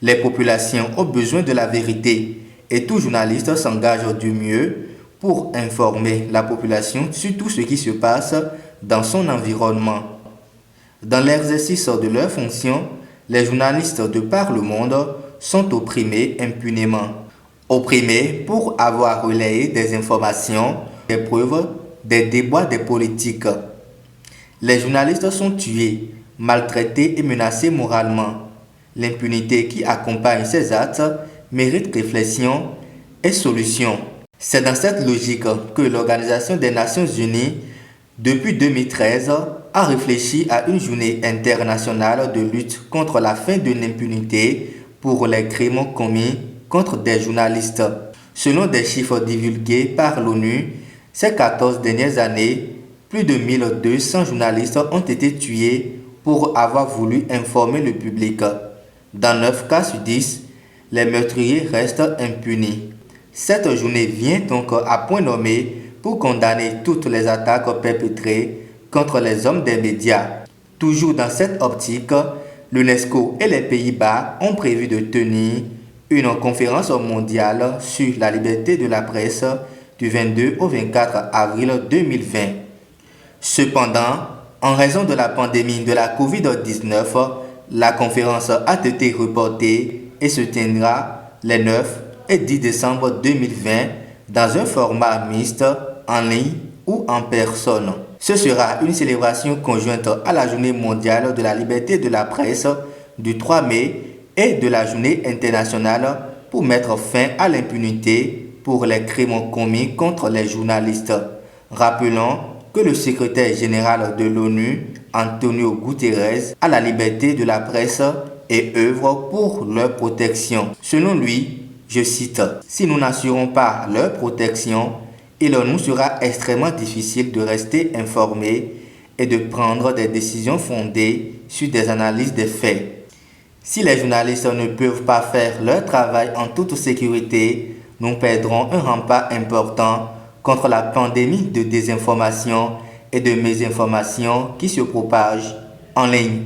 Les populations ont besoin de la vérité et tout journaliste s'engage du mieux pour informer la population sur tout ce qui se passe dans son environnement. Dans l'exercice de leurs fonctions, les journalistes de par le monde sont opprimés impunément. Opprimés pour avoir relayé des informations, des preuves, des débats des politiques. Les journalistes sont tués, maltraités et menacés moralement. L'impunité qui accompagne ces actes mérite réflexion et solution. C'est dans cette logique que l'Organisation des Nations Unies, depuis 2013, a réfléchi à une journée internationale de lutte contre la fin de l'impunité pour les crimes commis contre des journalistes. Selon des chiffres divulgués par l'ONU, ces 14 dernières années, plus de 1200 journalistes ont été tués pour avoir voulu informer le public. Dans 9 cas sur 10, les meurtriers restent impunis. Cette journée vient donc à point nommé pour condamner toutes les attaques perpétrées contre les hommes des médias. Toujours dans cette optique, l'UNESCO et les Pays-Bas ont prévu de tenir une conférence mondiale sur la liberté de la presse du 22 au 24 avril 2020. Cependant, en raison de la pandémie de la COVID-19, la conférence a été reportée et se tiendra les 9 et 10 décembre 2020 dans un format mixte, en ligne ou en personne. Ce sera une célébration conjointe à la Journée mondiale de la liberté de la presse du 3 mai et de la Journée internationale pour mettre fin à l'impunité pour les crimes commis contre les journalistes. Rappelons que le secrétaire général de l'ONU, Antonio Guterres, a la liberté de la presse et œuvre pour leur protection. Selon lui, je cite, « Si nous n'assurons pas leur protection, il nous sera extrêmement difficile de rester informés et de prendre des décisions fondées sur des analyses des faits. Si les journalistes ne peuvent pas faire leur travail en toute sécurité, nous perdrons un rempart important contre la pandémie de désinformation et de mésinformation qui se propage en ligne. »